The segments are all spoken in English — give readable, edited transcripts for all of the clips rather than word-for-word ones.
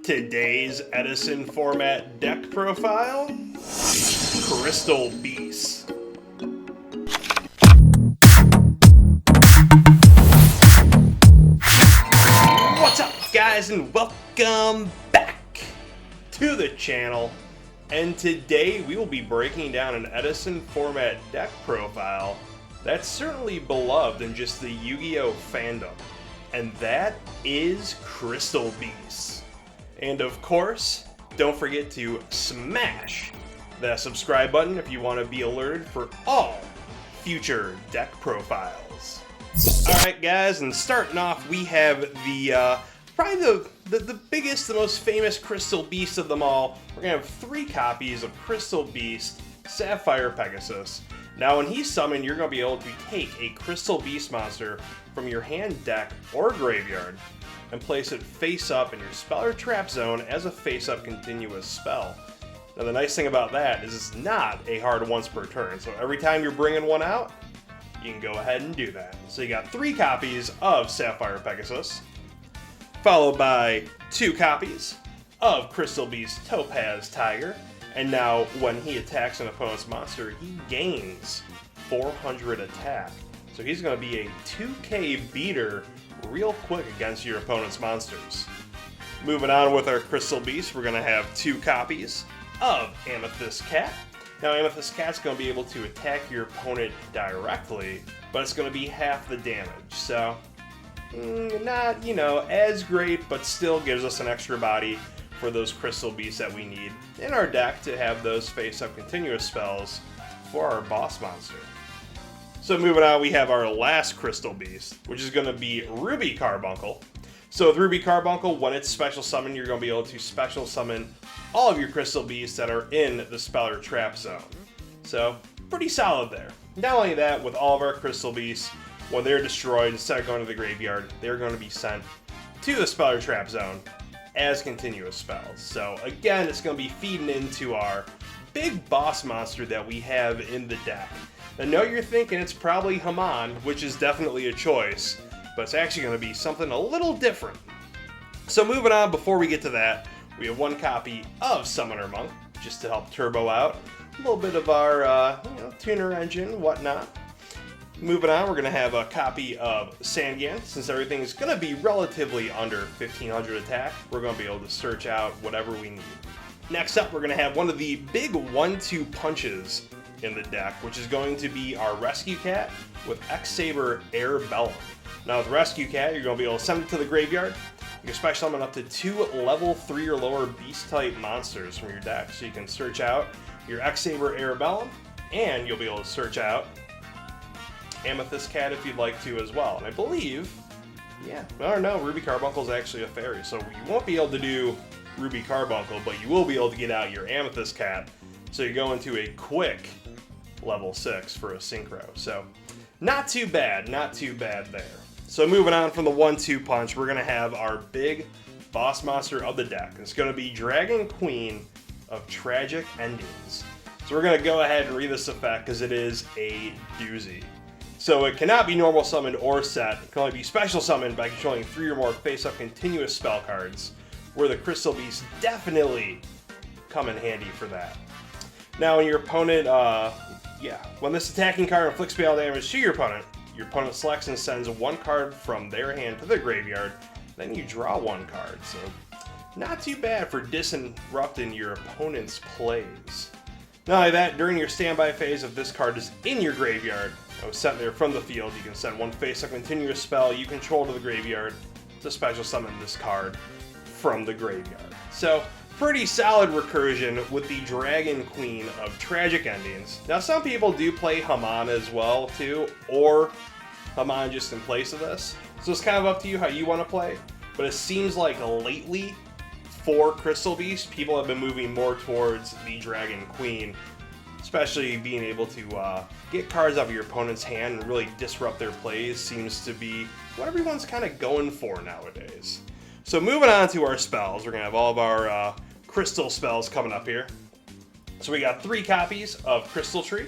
Today's Edison format deck profile, Crystal Beast. What's up, guys, and welcome back to the channel. And today we will be breaking down an Edison format deck profile that's certainly beloved in just the Yu-Gi-Oh fandom, and that is Crystal Beast. And of course, don't forget to smash that subscribe button if you want to be alerted for all future deck profiles. Alright guys, and starting off we have the probably the biggest, the most famous Crystal Beast of them all. We're going to have 3 copies of Crystal Beast Sapphire Pegasus. Now when he's summoned, you're going to be able to take a Crystal Beast monster from your hand, deck, or graveyard and place it face up in your spell or trap zone as a face up continuous spell. Now the nice thing about that is it's not a hard once per turn, so every time you're bringing one out, you can go ahead and do that. So you got 3 copies of Sapphire Pegasus, followed by 2 copies of Crystal Beast Topaz Tiger, and now when he attacks an opponent's monster, he gains 400 attack. So he's going to be a 2k beater real quick against your opponent's monsters. Moving on with our Crystal Beast, we're going to have 2 copies of Amethyst Cat. Now Amethyst Cat's going to be able to attack your opponent directly, but it's going to be half the damage. So not, as great, but still gives us an extra body for those Crystal Beasts that we need in our deck to have those face-up continuous spells for our boss monster. So moving on, we have our last Crystal Beast, which is going to be Ruby Carbuncle. So with Ruby Carbuncle, when it's special summoned, you're going to be able to special summon all of your Crystal Beasts that are in the spell or trap zone. So pretty solid there. Not only that, with all of our Crystal Beasts, when they're destroyed, instead of going to the graveyard, they're going to be sent to the spell or trap zone as continuous spells. So again, it's going to be feeding into our big boss monster that we have in the deck. I know you're thinking it's probably Haman, which is definitely a choice, but it's actually going to be something a little different. So moving on, before we get to that, we have 1 copy of Summoner Monk, just to help turbo out a little bit of our tuner engine, whatnot. Moving on, we're going to have a copy of Sangan. Since everything is going to be relatively under 1500 attack, we're going to be able to search out whatever we need. Next up, we're going to have one of the big 1-2 punches in the deck, which is going to be our Rescue Cat with X-Saber Air Bellum. Now with Rescue Cat, you're going to be able to send it to the graveyard. You can special summon up to 2 level 3 or lower beast type monsters from your deck. So you can search out your X-Saber Air Bellum, and you'll be able to search out Amethyst Cat if you'd like to as well. And I believe, Ruby Carbuncle is actually a fairy, so you won't be able to do Ruby Carbuncle, but you will be able to get out your Amethyst Cat. So you go into a quick level 6 for a synchro. So not too bad there. So moving on from the 1-2 punch, we're going to have our big boss monster of the deck. It's going to be Dragon Queen of Tragic Endings. So we're going to go ahead and read this effect because it is a doozy. So it cannot be normal summoned or set. It can only be special summoned by controlling 3 or more face-up continuous spell cards, where the Crystal Beasts definitely come in handy for that. Now when your opponent, when this attacking card inflicts spell damage to your opponent selects and sends 1 card from their hand to the graveyard, then you draw 1 card. So not too bad for disrupting your opponent's plays. Not only that, during your standby phase, if this card is in your graveyard, it was sent there from the field, you can send 1 face-up continuous spell you control to the graveyard to special summon this card from the graveyard. So pretty solid recursion with the Dragon Queen of Tragic Endings. Now some people do play Haman as well too, or Haman just in place of this. So it's kind of up to you how you want to play, but it seems like lately for Crystal Beast, people have been moving more towards the Dragon Queen, especially being able to get cards out of your opponent's hand and really disrupt their plays seems to be what everyone's kind of going for nowadays. So moving on to our spells, we're going to have all of our crystal spells coming up here. So we got 3 copies of Crystal Tree,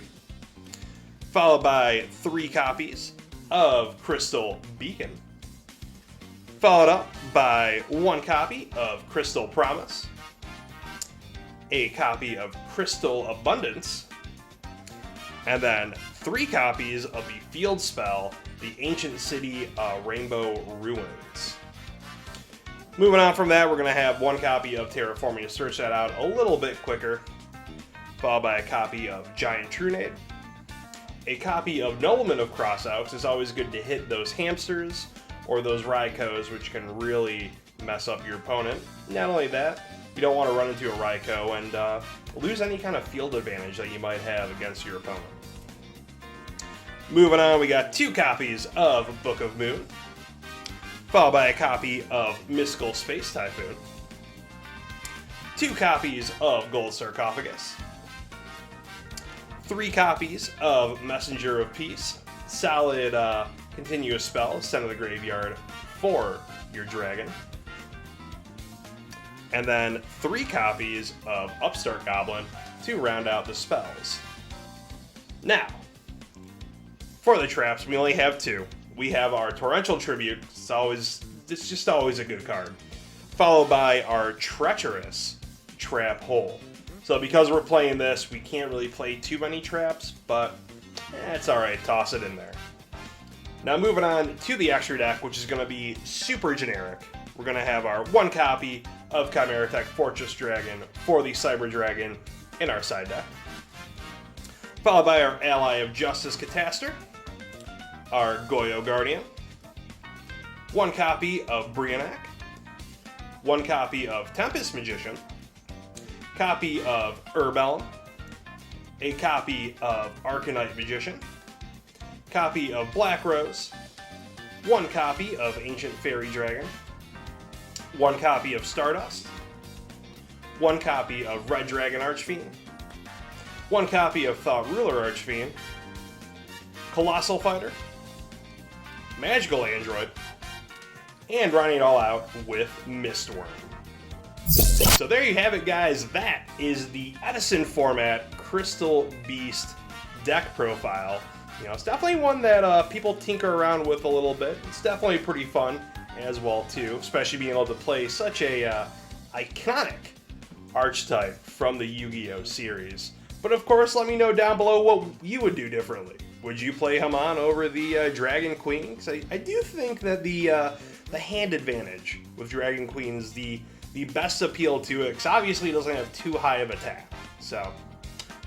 followed by 3 copies of Crystal Beacon, Followed up by 1 copy of Crystal Promise, a copy of Crystal Abundance, and then 3 copies of the field spell, the Ancient City Rainbow Ruins. Moving on from that, we're going to have 1 copy of Terraforming to search that out a little bit quicker, followed by a copy of Giant Trunade, a copy of Nobleman of Crossouts. It's always good to hit those hamsters or those Raikos, which can really mess up your opponent. Not only that, you don't want to run into a Raiko and lose any kind of field advantage that you might have against your opponent. Moving on, we got 2 copies of Book of Moon, followed by a copy of Mystical Space Typhoon, 2 copies of Gold Sarcophagus, 3 copies of Messenger of Peace, solid continuous spell, send to the graveyard for your dragon, and then 3 copies of Upstart Goblin to round out the spells. Now, for the traps, we only have 2. We have our Torrential Tribute, it's just always a good card, followed by our Treacherous Trap Hole. So because we're playing this, we can't really play too many traps, but it's alright, toss it in there. Now moving on to the extra deck, which is going to be super generic. We're going to have our 1 copy of Chimera Tech Fortress Dragon for the Cyber Dragon in our side deck, followed by our Ally of Justice Cataster, our Yugioh Guardian, 1 copy of Brionac, 1 copy of Tempest Magician, copy of Urbellum, a copy of Arcanite Magician, copy of Black Rose, 1 copy of Ancient Fairy Dragon, 1 copy of Stardust, 1 copy of Red Dragon Archfiend, 1 copy of Thought Ruler Archfiend, Colossal Fighter, Magical Android, and rounding it all out with Mistworm. So there you have it, guys. That is the Edison format Crystal Beast deck profile. You know, it's definitely one that people tinker around with a little bit. It's definitely pretty fun as well too, especially being able to play such a iconic archetype from the Yu-Gi-Oh series. But of course, let me know down below what you would do differently. Would you play Haman over the Dragon Queen? Because I do think that the hand advantage with Dragon Queen is the best appeal to it, because obviously it doesn't have too high of attack. So,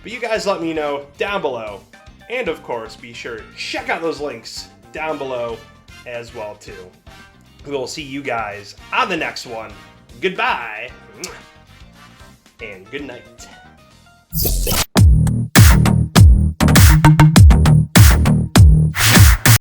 but you guys let me know down below. And of course, be sure to check out those links down below as well too. We'll see you guys on the next one. Goodbye and good night.